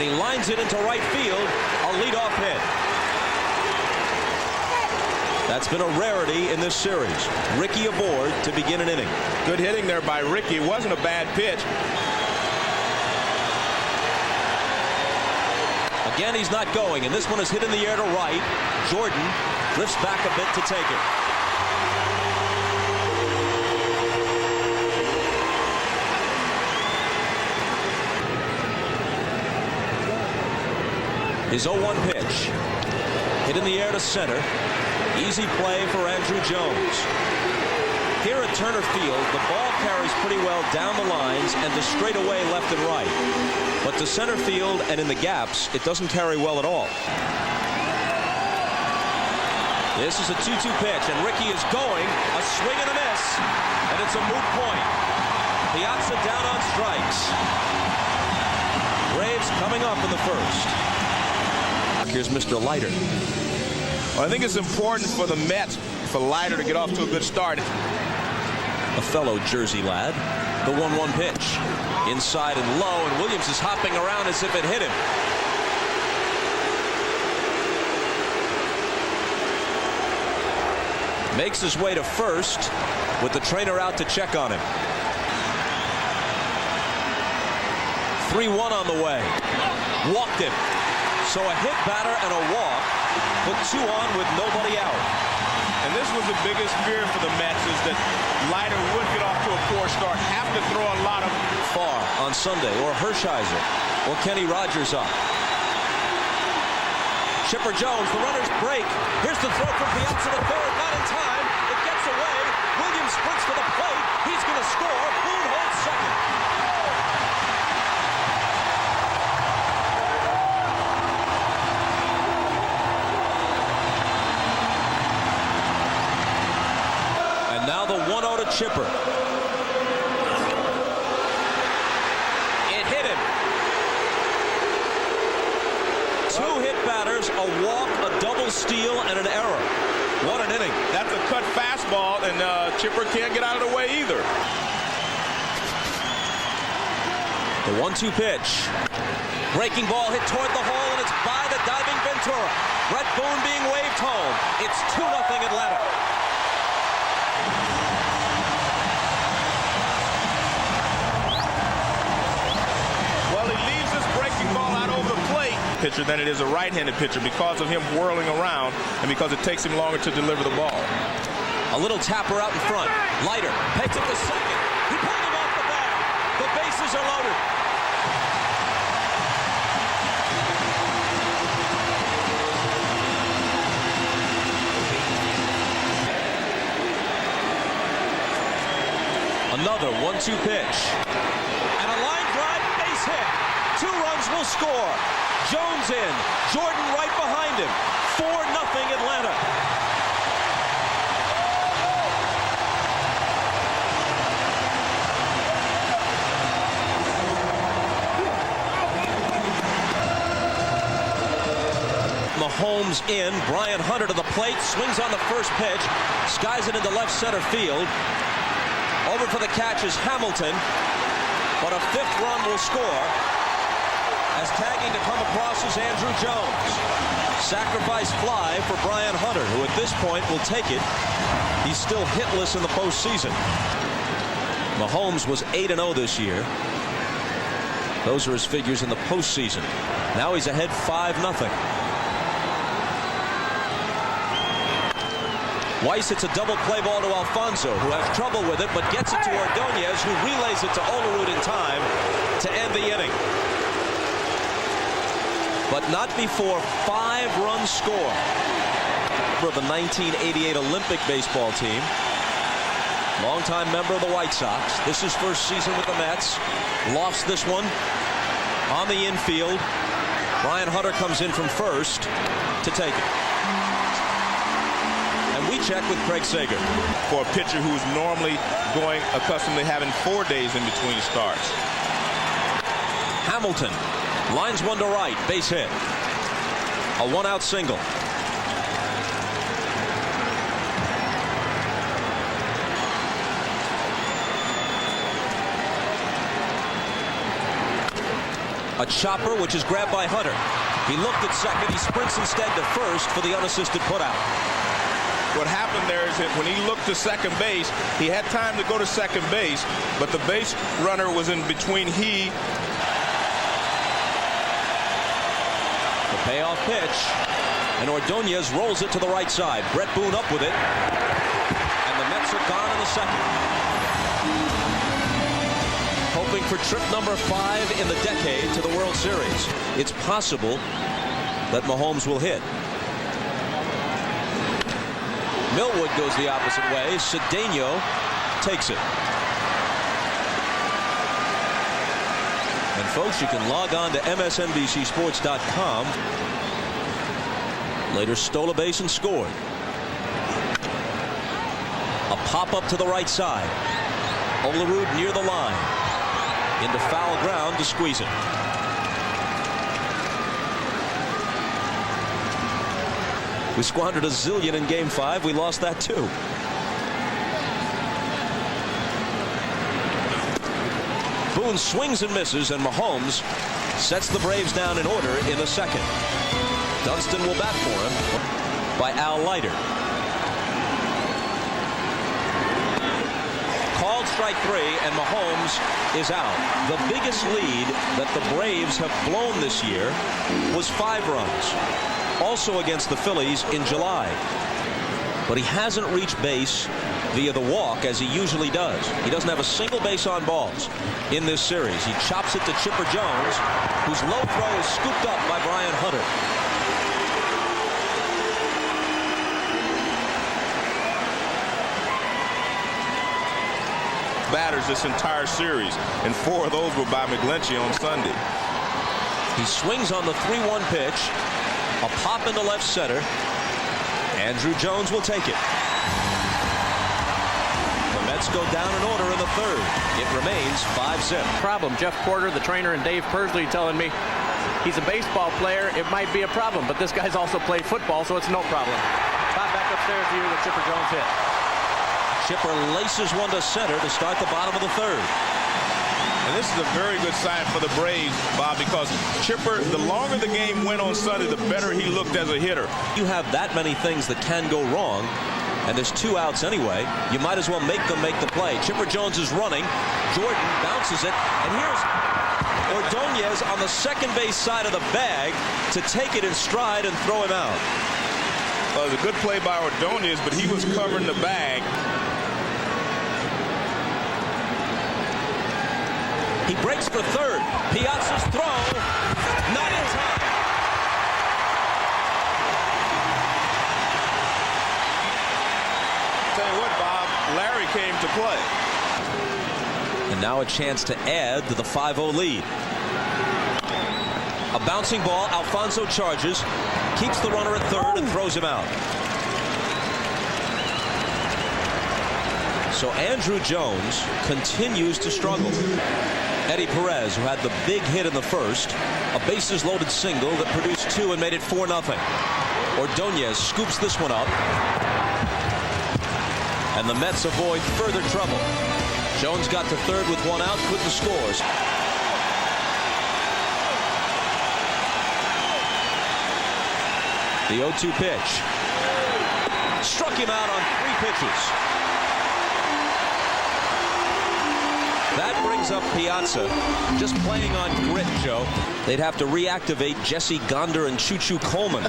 and he lines it into right field. A leadoff hit. That's been a rarity in this series. Ricky aboard to begin an inning. Good hitting there by Ricky. It wasn't a bad pitch. Again, he's not going, and this one is hit in the air to right. Jordan drifts back a bit to take it. His 0-1 pitch. Hit in the air to center. Easy play for Andrew Jones. Here at Turner Field, the ball carries pretty well down the lines and to straightaway left and right. But to center field and in the gaps, it doesn't carry well at all. This is a 2-2 pitch, and Ricky is going. A swing and a miss, and it's a moot point. Piazza down on strikes. Braves coming up in the first. Here's Mr. Leiter. Well, I think it's important for the Mets, for Leiter to get off to a good start. A fellow Jersey lad. The 1-1 pitch. Inside and low, and Williams is hopping around as if it hit him. Makes his way to first with the trainer out to check on him. 3-1 on the way. Walked him. So a hit batter and a walk put 2 on with nobody out. And this was the biggest fear for the Mets, is that Leiter would get off to a poor start, have to throw a lot of Farr on Sunday, or Hershiser, or Kenny Rogers up. Chipper Jones, the runners break. Here's the throw from Piazza to third, not in time. It gets away. Williams sprints to the plate. He's going to score. Boone holds second. And now the 1-0 to Chipper. It hit him. 2 hit batters, a walk, a double steal, and an error. What an inning. That's a cut fastball, and Chipper can't get out of the way either. The 1-2 pitch. Breaking ball hit toward the hole, and it's by the diving Ventura. Brett Boone being waved home. It's 2-0 Atlanta. Well, he leaves this breaking ball out over the plate. Pitcher than it is a right-handed pitcher because of him whirling around and because it takes him longer to deliver the ball. A little tapper out in front. Leiter takes it to second. He pulled him off the bag. The bases are loaded. Another 1-2 pitch. And a line drive, base hit. 2 runs will score. Jones in. Jordan right behind him. 4-0 Atlanta. Mahomes in. Brian Hunter to the plate. Swings on the first pitch. Skies it into left center field. Over for the catch is Hamilton. But a 5th run will score. As tagging to come across is Andrew Jones. Sacrifice fly for Brian Hunter, who at this point will take it. He's still hitless in the postseason. Mahomes was 8-0 this year. Those are his figures in the postseason. Now he's ahead 5-0. Weiss hits a double play ball to Alfonso, who has trouble with it, but gets it to Ordonez, who relays it to Olerud in time to end the inning. But not before 5 runs score for the 1988 Olympic baseball team. Longtime member of the White Sox. This is first season with the Mets. Lost this one on the infield. Brian Hunter comes in from first to take it. And we check with Craig Sager. For a pitcher who's normally accustomed to having 4 days in between starts. Hamilton lines one to right, base hit. A 1-out single. A chopper which is grabbed by Hunter. He looked at second. He sprints instead to first for the unassisted putout. What happened there is that when he looked to second base, he had time to go to second base, but the base runner was in between he. The payoff pitch, and Ordonez rolls it to the right side. Brett Boone up with it, and the Mets are gone in the second. Hoping for trip number 5 in the decade to the World Series. It's possible that Mahomes will hit. Millwood goes the opposite way. Cedeno takes it. And folks, you can log on to MSNBCSports.com. Leiter stole a base and scored. A pop-up to the right side. Olerud near the line. Into foul ground to squeeze it. We squandered a zillion in Game 5. We lost that too. Boone swings and misses, and Mahomes sets the Braves down in order in the second. Dunston will bat for him by Al Leiter. Called strike 3, and Mahomes is out. The biggest lead that the Braves have blown this year was 5 runs. Also against the Phillies in July. But he hasn't reached base via the walk as he usually does. He doesn't have a single base on balls in this series. He chops it to Chipper Jones, whose low throw is scooped up by Brian Hunter. Batters this entire series, and 4 of those were by McGlinchey on Sunday. He swings on the 3-1 pitch. A pop into left center. Andrew Jones will take it. The Mets go down in order in the third. It remains 5-zip. Problem. Jeff Porter, the trainer, and Dave Pursley telling me he's a baseball player. It might be a problem, but this guy's also played football, so it's no problem. Bob, back upstairs to you with Chipper Jones hit. Chipper laces one to center to start the bottom of the third. And this is a very good sign for the Braves, Bob, because Chipper, the longer the game went on Sunday, the better he looked as a hitter. You have that many things that can go wrong, and there's 2 outs anyway. You might as well make them make the play. Chipper Jones is running. Jordan bounces it, and here's Ordonez on the second base side of the bag to take it in stride and throw him out. It was a good play by Ordonez, but he was covering the bag. He breaks for third. Piazza's throw, not in time. Tell you what, Bob, Larry came to play. And now a chance to add to the 5-0 lead. A bouncing ball. Alfonso charges, keeps the runner at third, and throws him out. So Andrew Jones continues to struggle. Eddie Perez, who had the big hit in the first, a bases-loaded single that produced 2 and made it 4-0. Ordonez scoops this one up, and the Mets avoid further trouble. Jones got to third with 1 out, with the scores. The 0-2 pitch. Struck him out on 3 pitches. That brings up Piazza, just playing on grit, Joe. They'd have to reactivate Jesse Gonder and Choo-Choo Coleman.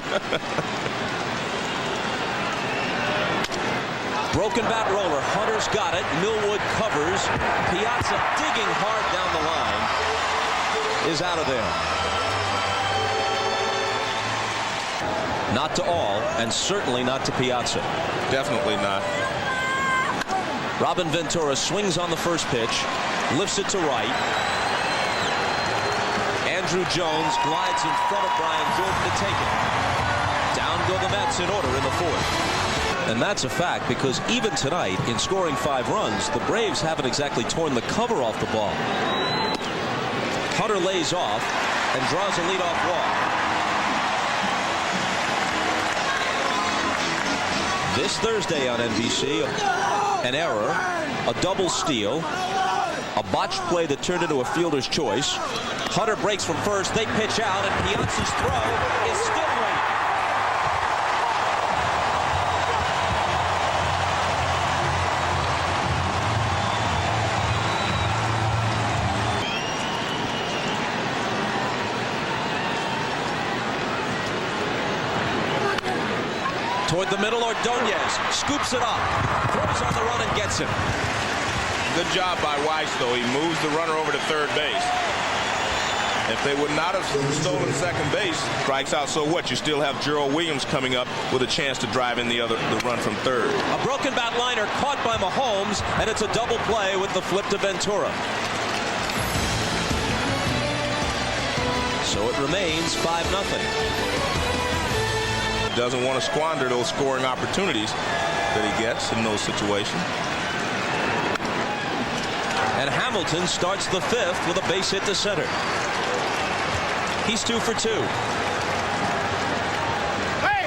Broken bat roller. Hunter's got it. Millwood covers. Piazza digging hard down the line is out of there. Not to all, and certainly not to Piazza. Definitely not. Robin Ventura swings on the first pitch, lifts it to right. Andrew Jones glides in front of Brian Jordan to take it. Down go the Mets in order in the fourth. And that's a fact, because even tonight, in scoring 5 runs, the Braves haven't exactly torn the cover off the ball. Hunter lays off and draws a leadoff walk. This Thursday on NBC, an error, a double steal, a botched play that turned into a fielder's choice, Hunter breaks from first. They pitch out, and Piazza's throw is still waiting. Toward the middle, Ordonez scoops it up, throws on the run and gets him. Good job by Weiss, though. He moves the runner over to third base. If they would not have stolen second base, strikes out, so what? You still have Gerald Williams coming up with a chance to drive in the run from third. A broken bat liner caught by Mahomes, and it's a double play with the flip to Ventura. So it remains 5-0. Doesn't want to squander those scoring opportunities that he gets in those situations. And Hamilton starts the fifth with a base hit to center. He's 2 for 2. Hey!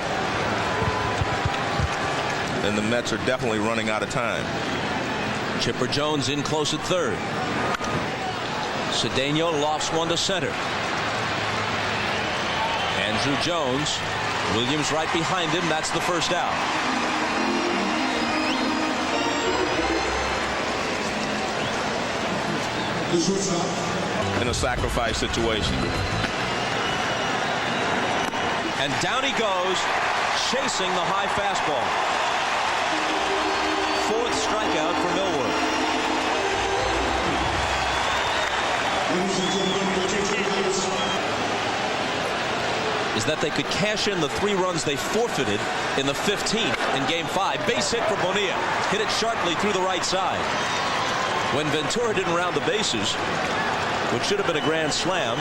And the Mets are definitely running out of time. Chipper Jones in close at third. Cedeno lofts one to center. Andrew Jones. Williams right behind him. That's the first out. In a sacrifice situation. And down he goes, chasing the high fastball. Fourth strikeout for Millwood. Is that they could cash in the 3 runs they forfeited in the 15th in Game 5. Base hit for Bonilla. Hit it sharply through the right side. When Ventura didn't round the bases, which should have been a grand slam,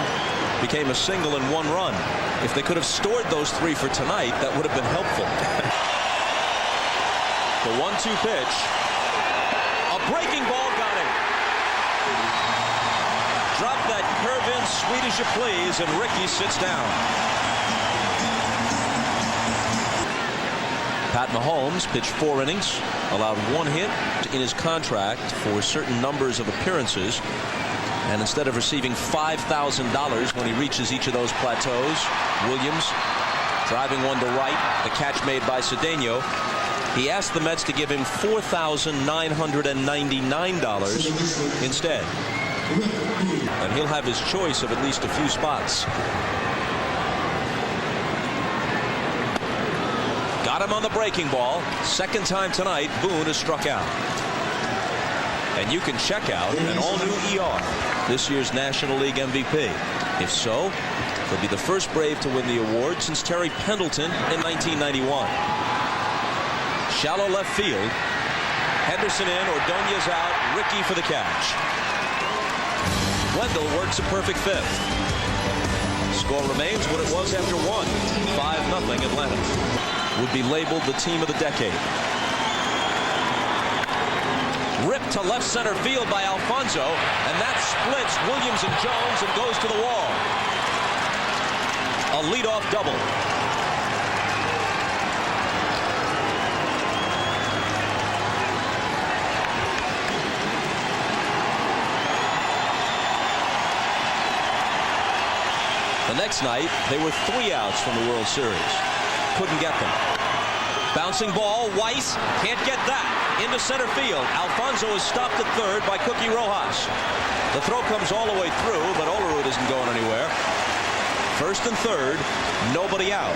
became a single and 1 run. If they could have stored those 3 for tonight, that would have been helpful. The 1-2 pitch. A breaking ball got him. Drop that curve in, sweet as you please, and Ricky sits down. Pat Mahomes pitched 4 innings, allowed 1 hit in his contract for certain numbers of appearances. And instead of receiving $5,000 when he reaches each of those plateaus, Williams driving one to right, the catch made by Cedeno. He asked the Mets to give him $4,999 instead. And he'll have his choice of at least a few spots. Got him on the breaking ball. Second time tonight, Boone is struck out. And you can check out an all-new ER, this year's National League MVP. If so, he'll be the first Brave to win the award since Terry Pendleton in 1991. Shallow left field. Henderson in, Ordonez out, Ricky for the catch. Wendell works a perfect fifth. Score remains what it was after 1. 5-0 Atlanta. Would be labeled the team of the decade. Ripped to left center field by Alfonso, and that splits Williams and Jones and goes to the wall. A leadoff double. The next night, they were 3 outs from the World Series. Couldn't get them. Bouncing ball, Weiss can't get that. Into center field. Alfonso is stopped at third by Cookie Rojas. The throw comes all the way through, but Olerud isn't going anywhere. First and third, nobody out.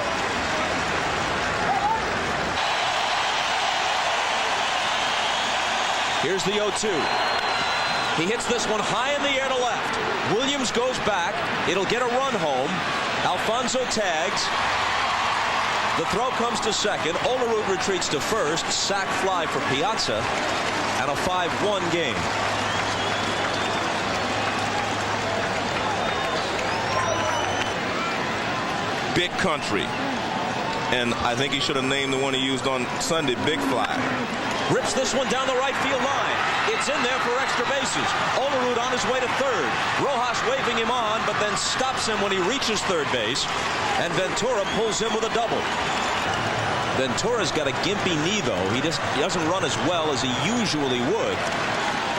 Here's the 0-2. He hits this one high in the air to left. Williams goes back. It'll get a run home. Alfonso tags. The throw comes to second. Olerud retreats to first. Sac fly for Piazza. And a 5-1 game. Big country. And I think he should have named the one he used on Sunday, Big Fly. Rips this one down the right field line. It's in there for extra bases. Olerud on his way to third. Rojas waving him on, but then stops him when he reaches third base. And Ventura pulls him with a double. Ventura's got a gimpy knee, though. He doesn't run as well as he usually would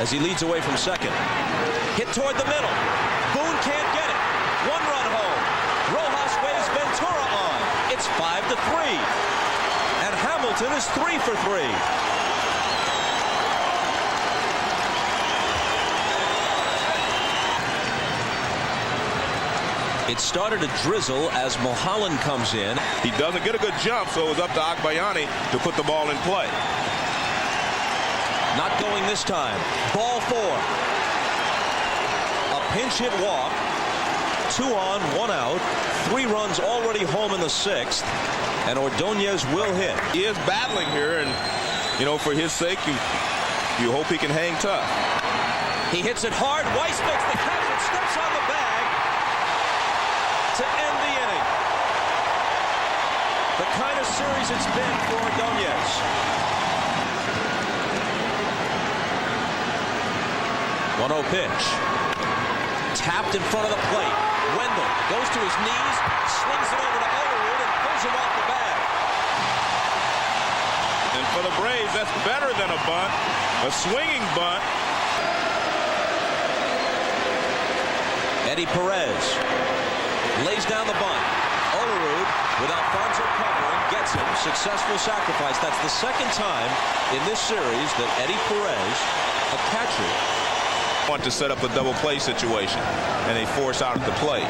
as he leads away from second. Hit toward the middle. Boone can't get it. It's 5-3. And Hamilton is 3 for 3. It started to drizzle as Mulholland comes in. He doesn't get a good jump, so it was up to Agbayani to put the ball in play. Not going this time. Ball 4. A pinch hit walk. 2 on, 1 out. 3 runs already home in the 6th. And Ordonez will hit. He is battling here, and, you know, for his sake, you hope he can hang tough. He hits it hard. Weiss makes the catch and steps on the bag to end the inning. The kind of series it's been for Ordonez. 1-0 pitch. Tapped in front of the plate. Wendell goes to his knees, slings it over to Olerud, and pulls him off the bag. And for the Braves, that's better than a bunt. A swinging bunt. Eddie Perez lays down the bunt. Olerud, with Alfonso covering, gets him. Successful sacrifice. That's the second time in this series that Eddie Perez, a catcher, want to set up a double play situation, and they force out at the plate.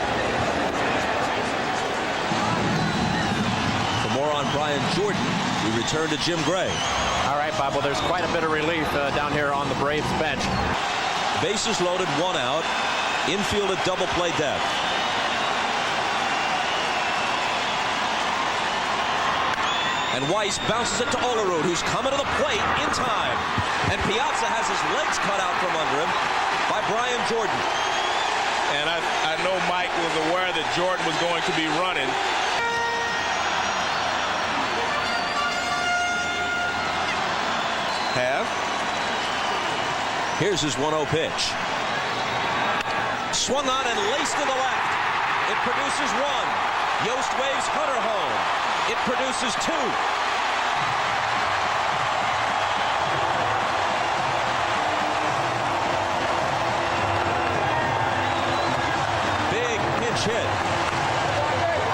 For more on Brian Jordan, we return to Jim Gray. All right, Bob. Well, there's quite a bit of relief down here on the Braves bench. Bases loaded, 1 out. Infield at double play depth. And Weiss bounces it to Olerud, who's coming to the plate in time. And Piazza has his legs cut out from under him by Brian Jordan. And I know Mike was aware that Jordan was going to be running. Here's his 1-0 pitch. Swung on and laced to the left. It produces 1. Yost waves Hunter home. It produces 2. Big pinch hit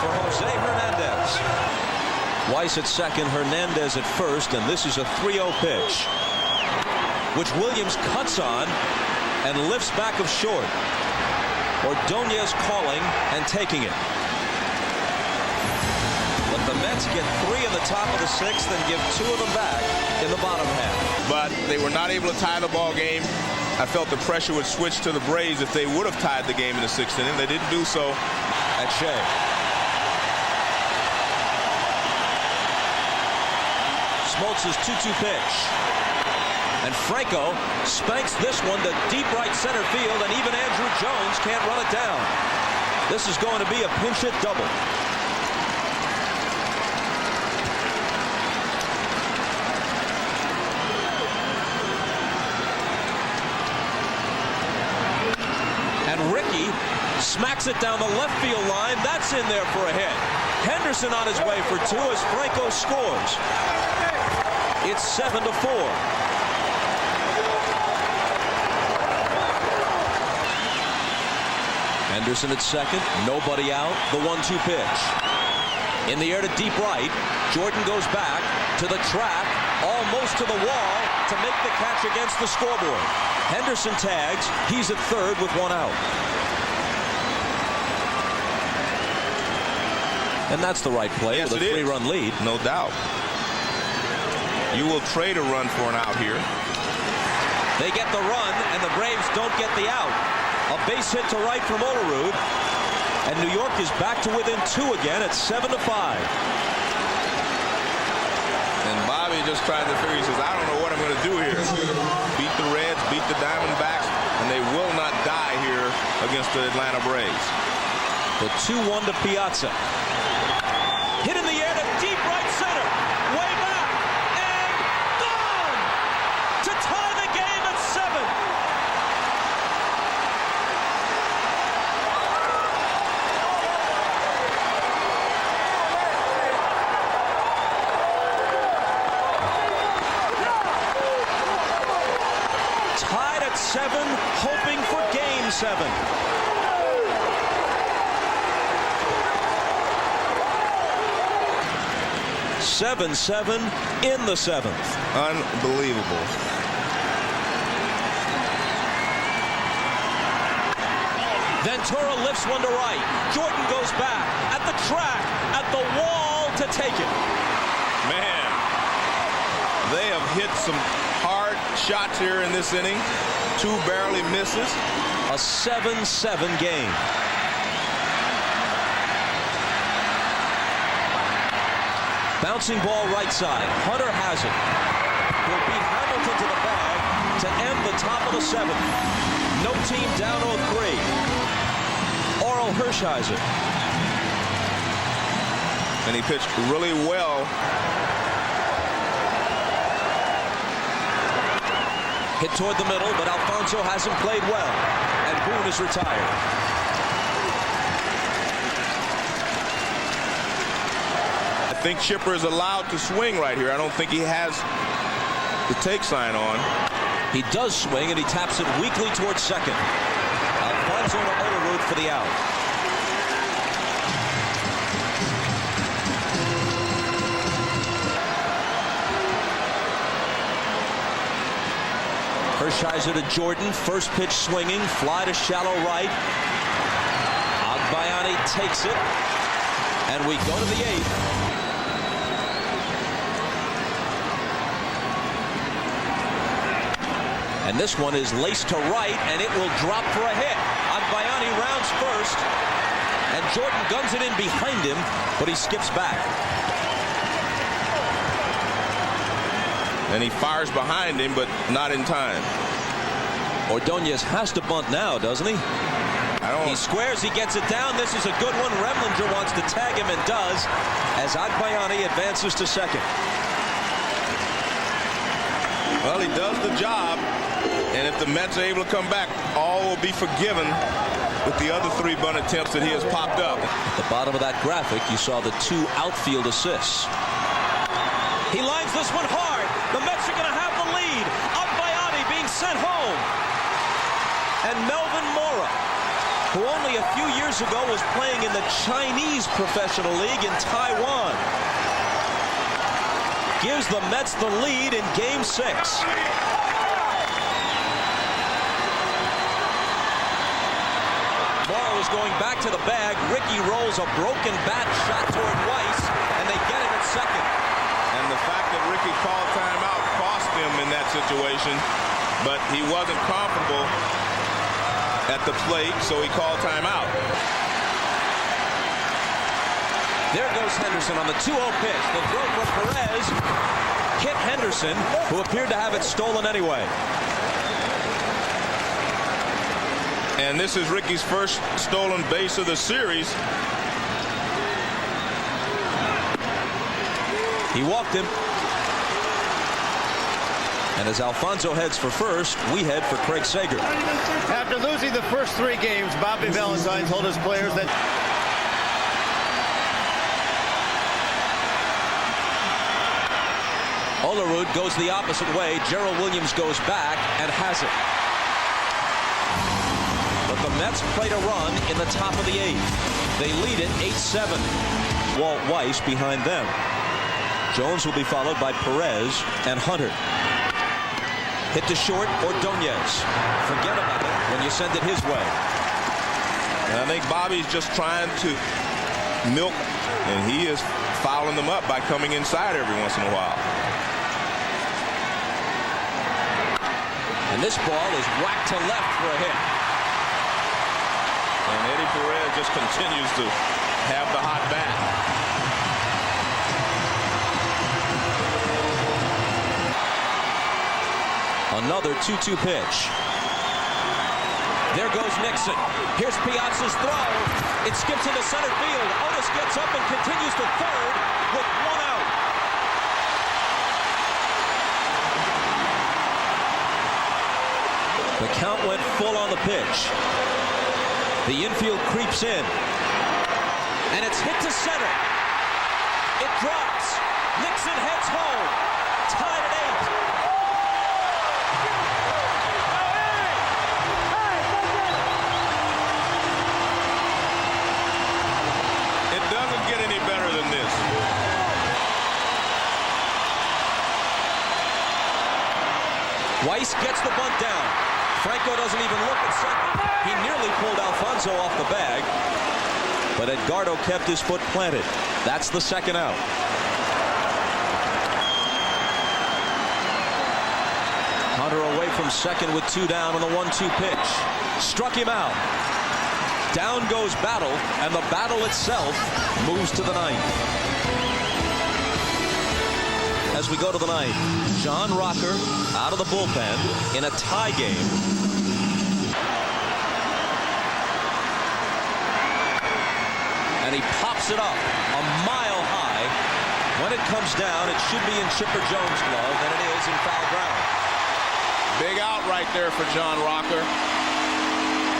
for Jose Hernandez. Weiss at second, Hernandez at first, and this is a 3-0 pitch, which Williams cuts on and lifts back of short. Ordonez calling and taking it. But the Mets get 3 in the top of the 6th and give 2 of them back in the bottom half. But they were not able to tie the ball game. I felt the pressure would switch to the Braves if they would have tied the game in the 6th inning. They didn't do so. At Shea. Smoltz's 2-2 pitch. And Franco spanks this one to deep right center field, and even Andrew Jones can't run it down. This is going to be a pinch hit double. And Rickey smacks it down the left field line. That's in there for a hit. Henderson on his way for 2 as Franco scores. It's 7-4. Henderson at second, nobody out, the 1-2 pitch. In the air to deep right, Jordan goes back to the track, almost to the wall to make the catch against the scoreboard. Henderson tags, he's at third with 1 out. And that's the right play with a 3-run lead. No doubt. You will trade a run for an out here. They get the run, and the Braves don't get the out. A base hit to right from Olerud, and New York is back to within 2 again at 7-5. And Bobby just tried to figure, he says, I don't know what I'm going to do here. Beat the Reds, beat the Diamondbacks, and they will not die here against the Atlanta Braves. The 2-1 to Piazza. Hit in the air to deep right center. Way back, and gone! To tie the game at 7. Tied at 7, hoping for game 7. 7-7 in the 7th. Unbelievable. Ventura lifts one to right. Jordan goes back at the track, at the wall to take it. Man, they have hit some hard shots here in this inning. 2 barely misses. A 7-7 game. Bouncing ball right side. Hunter has it. Will beat Hamilton to the bag to end the top of the 7th. No team down 0-3. Oral Hershiser. And he pitched really well. Hit toward the middle, but Alfonso hasn't played well. And Boone is retired. I think Chipper is allowed to swing right here. I don't think he has the take sign on. He does swing, and he taps it weakly towards second. Alfonso to Olerud for the out. Hershiser to Jordan. First pitch swinging. Fly to shallow right. Agbayani takes it. And we go to the 8th. And this one is laced to right, and it will drop for a hit. Agbayani rounds first, and Jordan guns it in behind him, but he skips back. And he fires behind him, but not in time. Ordonez has to bunt now, doesn't he? He squares, he gets it down. This is a good one. Remlinger wants to tag him and does, as Agbayani advances to second. Well, he does the job, and if the Mets are able to come back, all will be forgiven with the other 3 bunt attempts that he has popped up. At the bottom of that graphic, you saw the 2 outfield assists. He lines this one hard. The Mets are going to have the lead. Agbayani being sent home. And Melvin Mora, who only a few years ago was playing in the Chinese Professional League in Taiwan, gives the Mets the lead in Game 6. Morrow is going back to the bag. Ricky rolls a broken bat shot toward Weiss, and they get him at second. And the fact that Ricky called timeout cost him in that situation, but he wasn't comfortable at the plate, so he called timeout. There goes Henderson on the 2-0 pitch. The throw from Perez hit Henderson, who appeared to have it stolen anyway. And this is Ricky's first stolen base of the series. He walked him. And as Alfonso heads for first, we head for Craig Sager. After losing the first 3 games, Bobby Valentine told his players that Olerud goes the opposite way. Gerald Williams goes back and has it. But the Mets played a run in the top of the 8th. They lead it 8-7. Walt Weiss behind them. Jones will be followed by Perez and Hunter. Hit to short, Ordonez. Forget about it when you send it his way. And I think Bobby's just trying to milk, and he is fouling them up by coming inside every once in a while. And this ball is whacked to left for a hit. And Eddie Perez just continues to have the hot bat. Another 2-2 pitch. There goes Nixon. Here's Piazza's throw. It skips into center field. Otis gets up and continues to third with 1 out. The count went full on the pitch. The infield creeps in. And it's hit to center. It drops. Nixon heads home. Tied at 8. Weiss gets the bunt down. Franco doesn't even look at second. He nearly pulled Alfonso off the bag, but Edgardo kept his foot planted. That's the second out. Hunter away from second with 2 down on the 1-2 pitch. Struck him out. Down goes Battle, and the battle itself moves to the 9th. As we go to the 9th, John Rocker out of the bullpen in a tie game. And he pops it up a mile high. When it comes down, it should be in Chipper Jones' glove, and it is in foul ground. Big out right there for John Rocker.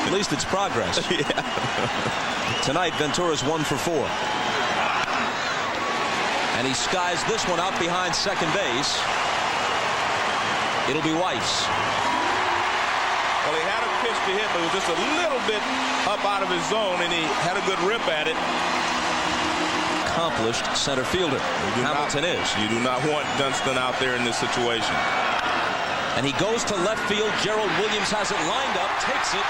At least it's progress. Yeah. Tonight, Ventura's 1 for 4. And he skies this one out behind second base. It'll be Weiss. Well, he had a pitch to hit, but it was just a little bit up out of his zone, and he had a good rip at it. Accomplished center fielder. Hamilton is. You do not want Dunston out there in this situation. And he goes to left field. Gerald Williams has it lined up, takes it.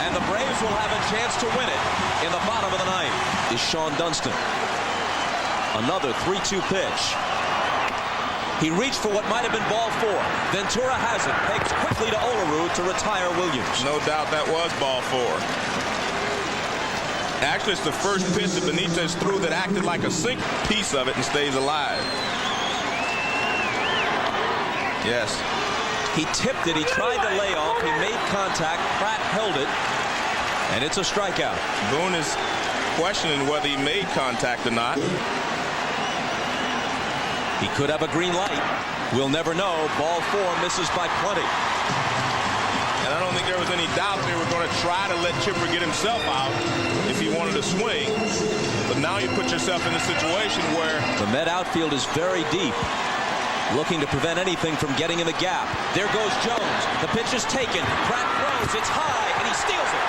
And the Braves will have a chance to win it in the bottom of the 9th. Is Sean Dunston. Another 3-2 pitch. He reached for what might have been ball 4. Ventura has it. Takes quickly to Olerud to retire Williams. No doubt that was ball 4. Actually, it's the first pitch that Benitez threw that acted like a sink piece of it and stays alive. Yes. He tipped it. He tried to lay off. He made contact. Pratt held it. And it's a strikeout. Boone is questioning whether he made contact or not. He could have a green light. We'll never know. Ball 4 misses by plenty. And I don't think there was any doubt they were going to try to let Chipper get himself out if he wanted to swing. But now you put yourself in a situation where the Met outfield is very deep, looking to prevent anything from getting in the gap. There goes Jones. The pitch is taken. Pratt throws. It's high, and he steals it.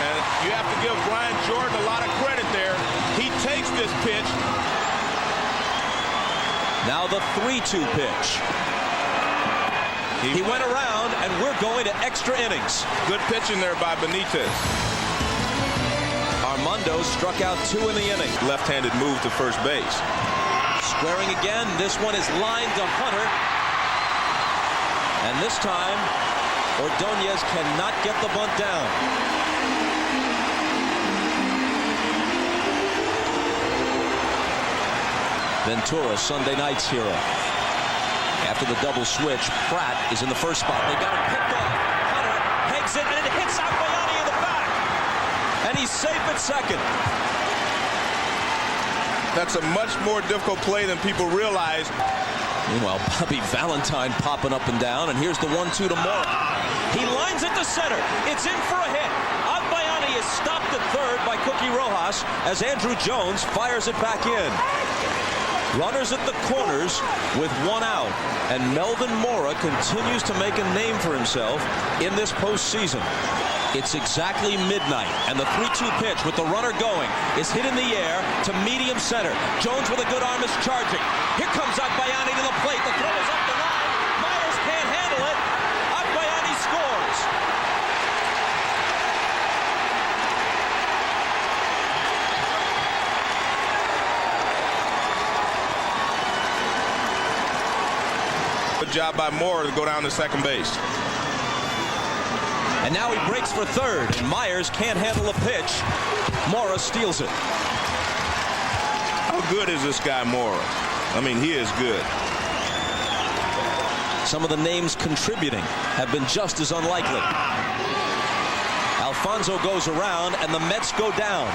And you have to give Brian Jordan a lot of credit there. He takes this pitch. Now the 3-2 pitch. He went around, and we're going to extra innings. Good pitching there by Benitez. Armando struck out 2 in the inning. Left-handed move to first base. Squaring again. This one is lined to Hunter. And this time, Ordonez cannot get the bunt down. Ventura, Sunday night's hero. After the double switch, Pratt is in the first spot. They got him picked off. Hunter pegs it, and it hits Agbayani in the back. And he's safe at second. That's a much more difficult play than people realize. Meanwhile, Bobby Valentine popping up and down, and here's the 1-2 to Mora. He lines it to center. It's in for a hit. Agbayani is stopped at third by Cookie Rojas as Andrew Jones fires it back in. Runners at the corners with 1 out, and Melvin Mora continues to make a name for himself in this postseason. It's exactly midnight, and the 3-2 pitch with the runner going is hit in the air to medium center. Jones with a good arm is charging. Here comes Agbayani to the plate. The throw is up the line. Myers can't handle it. Agbayani scores. Good job by Moore to go down to second base. And now he breaks for third, and Myers can't handle a pitch. Mora steals it. How good is this guy, Mora? I mean, he is good. Some of the names contributing have been just as unlikely. Alfonso goes around, and the Mets go down.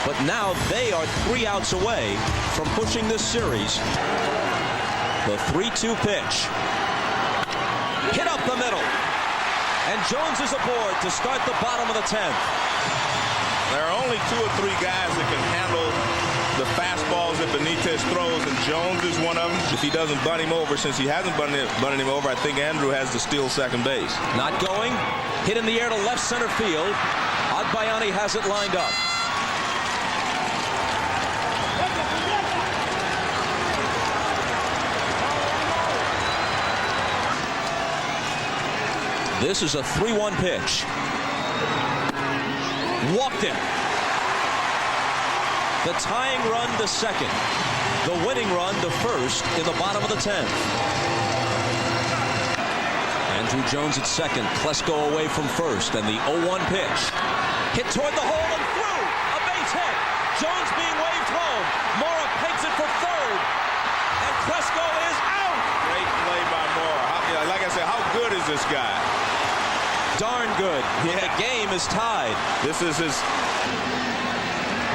But now they are 3 outs away from pushing this series. The 3-2 pitch. Hit up the middle. And Jones is aboard to start the bottom of the 10th. There are only 2 or 3 guys that can handle the fastballs that Benitez throws, and Jones is one of them. If he doesn't bunt him over, since he hasn't bunted him over, I think Andrew has to steal second base. Not going. Hit in the air to left center field. Agbayani has it lined up. This is a 3-1 pitch. Walked him. The tying run to second. The winning run to first in the bottom of the 10th. Andrew Jones at second. Klesko away from first. And the 0-1 pitch. Hit toward the hole and through. A base hit. Jones being waved home. Mora pegs it for third. And Klesko is out. Great play by Mora. Like I said, how good is this guy? Darn good. Yeah. The game is tied. This is his.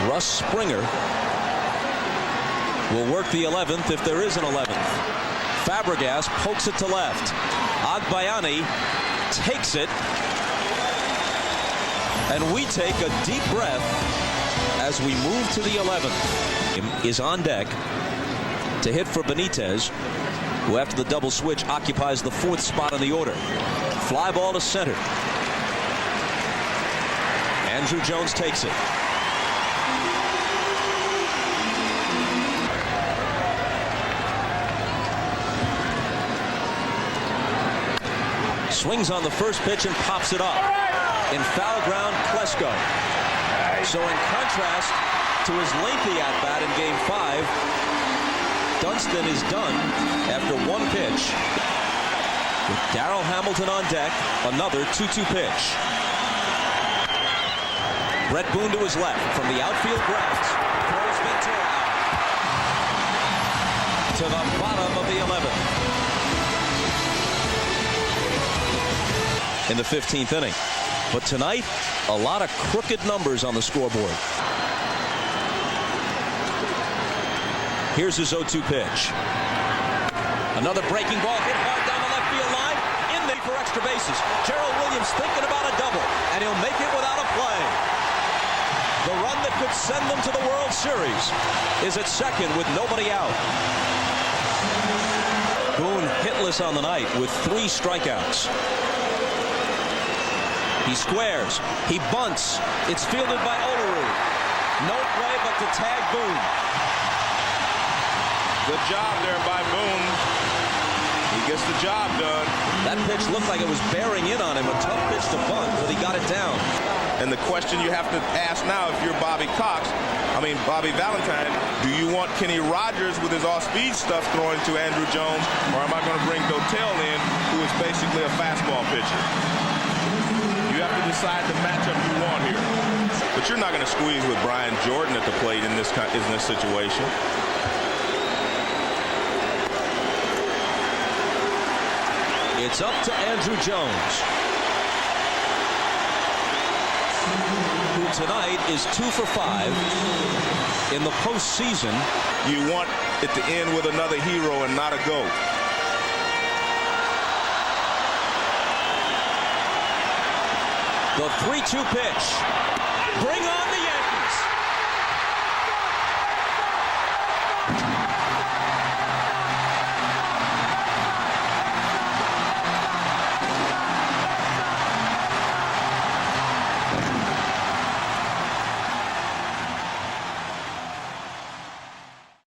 Russ Springer will work the 11th if there is an 11th. Fabregas pokes it to left. Agbayani takes it. And we take a deep breath as we move to the 11th. Is on deck to hit for Benitez, who after the double switch occupies the 4th spot in the order. Fly ball to center. Andrew Jones takes it. Swings on the first pitch and pops it up. In foul ground, Klesko. So in contrast to his lengthy at-bat in Game 5, Dunston is done after 1 pitch. With Darrell Hamilton on deck, another 2-2 pitch. Brett Boone to his left from the outfield grounds. Throws Ventura out. To the bottom of the 11th. In the 15th inning. But tonight, a lot of crooked numbers on the scoreboard. Here's his 0-2 pitch. Another breaking ball hit hard down the left field line. In there for extra bases. Gerald Williams thinking about a double, and he'll make it without a play. The run that could send them to the World Series is at second with nobody out. Boone hitless on the night with 3 strikeouts. He squares. He bunts. It's fielded by Olerud. No play but to tag Boone. Good job there by Boone. He gets the job done. That pitch looked like it was bearing in on him. A tough pitch to bunt, but he got it down. And the question you have to ask now, if you're Bobby Valentine, do you want Kenny Rogers with his off-speed stuff throwing to Andrew Jones, or am I going to bring Dotel in, who is basically a fastball pitcher? You have to decide the matchup you want here. But you're not going to squeeze with Brian Jordan at the plate in this situation. It's up to Andrew Jones, who tonight is 2 for 5 in the postseason. You want it to end with another hero and not a GOAT. The 3-2 pitch. Bring on the